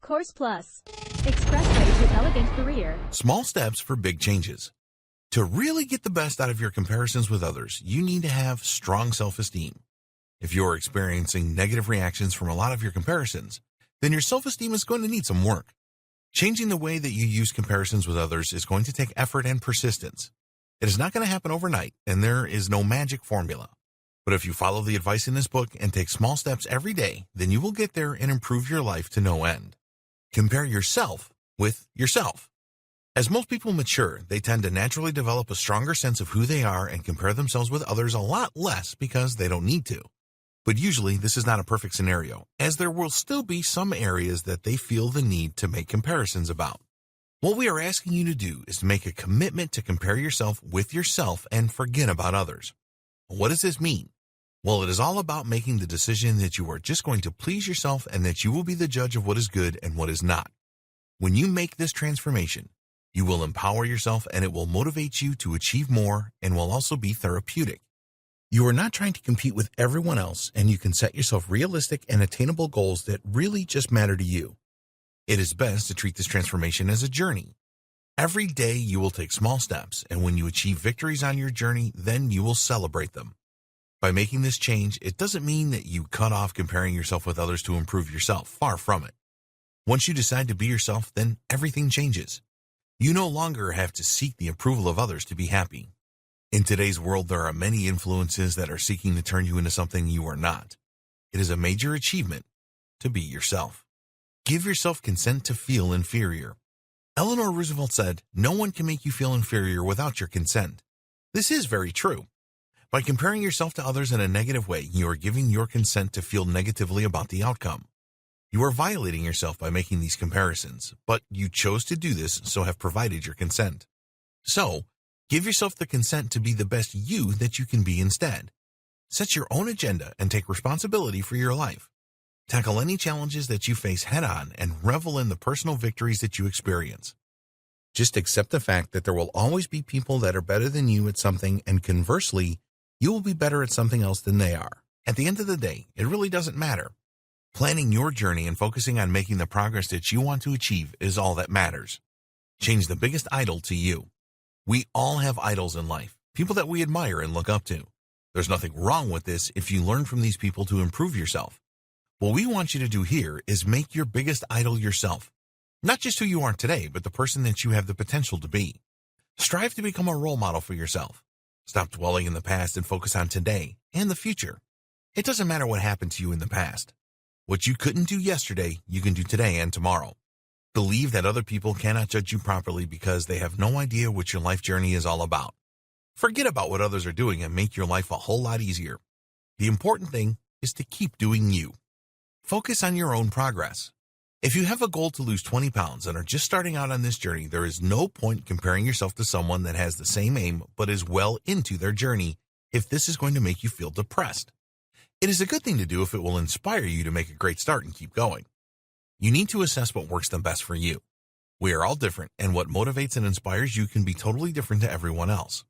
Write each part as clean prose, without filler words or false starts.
Course Plus. Expressway to elegant career. Small steps for big changes. To really get the best out of your comparisons with others, you need to have strong self-esteem. If you're experiencing negative reactions from a lot of your comparisons, then your self-esteem is going to need some work. Changing the way that you use comparisons with others is going to take effort and persistence. It is not going to happen overnight, and there is no magic formula. But if you follow the advice in this book and take small steps every day, then you will get there and improve your life to no end. Compare yourself with yourself. As most people mature, they tend to naturally develop a stronger sense of who they are and compare themselves with others a lot less because they don't need to. But usually this is not a perfect scenario, as there will still be some areas that they feel the need to make comparisons about. What we are asking you to do is to make a commitment to compare yourself with yourself and forget about others. What does this mean? Well, it is all about making the decision that you are just going to please yourself and that you will be the judge of what is good and what is not. When you make this transformation, you will empower yourself and it will motivate you to achieve more and will also be therapeutic. You are not trying to compete with everyone else, and you can set yourself realistic and attainable goals that really just matter to you. It is best to treat this transformation as a journey. Every day you will take small steps, and when you achieve victories on your journey, then you will celebrate them. By making this change, it doesn't mean that you cut off comparing yourself with others to improve yourself. Far from it. Once you decide to be yourself, then everything changes. You no longer have to seek the approval of others to be happy. In today's world, there are many influences that are seeking to turn you into something you are not. It is a major achievement to be yourself. Give yourself consent to feel inferior. Eleanor Roosevelt said, "No one can make you feel inferior without your consent." This is very true. By comparing yourself to others in a negative way, you are giving your consent to feel negatively about the outcome. You are violating yourself by making these comparisons, but you chose to do this, so have provided your consent. So, give yourself the consent to be the best you that you can be instead. Set your own agenda and take responsibility for your life. Tackle any challenges that you face head-on and revel in the personal victories that you experience. Just accept the fact that there will always be people that are better than you at something, and conversely, you will be better at something else than they are. At the end of the day, it really doesn't matter. Planning your journey and focusing on making the progress that you want to achieve is all that matters. Change the biggest idol to you. We all have idols in life, people that we admire and look up to. There's nothing wrong with this if you learn from these people to improve yourself. What we want you to do here is make your biggest idol yourself. Not just who you are today, but the person that you have the potential to be. Strive to become a role model for yourself. Stop dwelling in the past and focus on today and the future. It doesn't matter what happened to you in the past. What you couldn't do yesterday, you can do today and tomorrow. Believe that other people cannot judge you properly because they have no idea what your life journey is all about. Forget about what others are doing and make your life a whole lot easier. The important thing is to keep doing you. Focus on your own progress. If you have a goal to lose 20 pounds and are just starting out on this journey, there is no point comparing yourself to someone that has the same aim but is well into their journey if this is going to make you feel depressed. It is a good thing to do if it will inspire you to make a great start and keep going. You need to assess what works the best for you. We are all different, and what motivates and inspires you can be totally different to everyone else.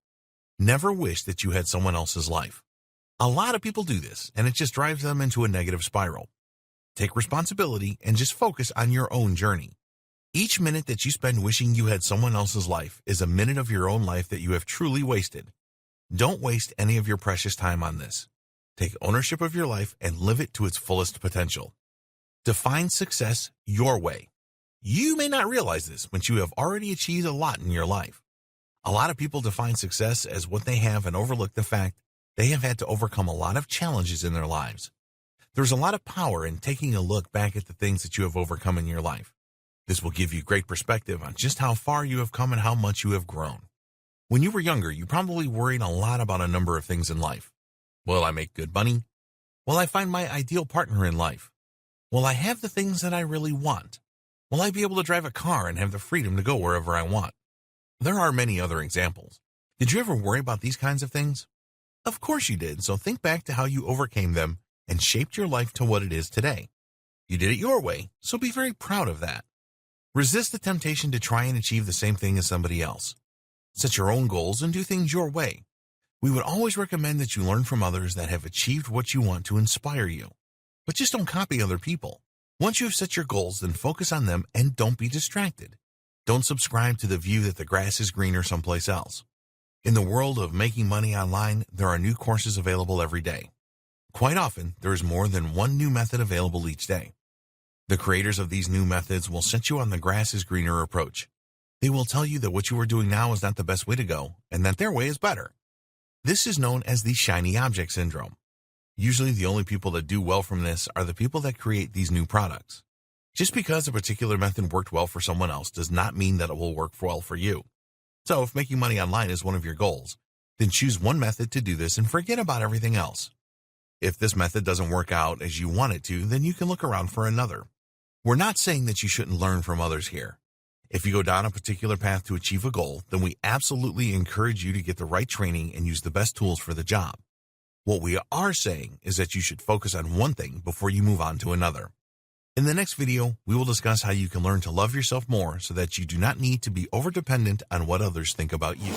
Never wish that you had someone else's life. A lot of people do this, and it just drives them into a negative spiral. Take responsibility and just focus on your own journey. Each minute that you spend wishing you had someone else's life is a minute of your own life that you have truly wasted. Don't waste any of your precious time on this. Take ownership of your life and live it to its fullest potential. Define success your way. You may not realize this, but you have already achieved a lot in your life. A lot of people define success as what they have and overlook the fact they have had to overcome a lot of challenges in their lives. There's a lot of power in taking a look back at the things that you have overcome in your life. This will give you great perspective on just how far you have come and how much you have grown. When you were younger, you probably worried a lot about a number of things in life. Will I make good money? Will I find my ideal partner in life? Will I have the things that I really want? Will I be able to drive a car and have the freedom to go wherever I want? There are many other examples. Did you ever worry about these kinds of things? Of course you did, so think back to how you overcame them and shaped your life to what it is today. You did it your way, so be very proud of that. Resist the temptation to try and achieve the same thing as somebody else. Set your own goals and do things your way. We would always recommend that you learn from others that have achieved what you want to inspire you. But just don't copy other people. Once you have set your goals, then focus on them and don't be distracted. Don't subscribe to the view that the grass is greener someplace else. In the world of making money online, there are new courses available every day. Quite often, there is more than one new method available each day. The creators of these new methods will set you on the grass is greener approach. They will tell you that what you are doing now is not the best way to go and that their way is better. This is known as the shiny object syndrome. Usually the only people that do well from this are the people that create these new products. Just because a particular method worked well for someone else does not mean that it will work well for you. So if making money online is one of your goals, then choose one method to do this and forget about everything else. If this method doesn't work out as you want it to, then you can look around for another. We're not saying that you shouldn't learn from others here. If you go down a particular path to achieve a goal, then we absolutely encourage you to get the right training and use the best tools for the job. What we are saying is that you should focus on one thing before you move on to another. In the next video, we will discuss how you can learn to love yourself more so that you do not need to be overdependent on what others think about you.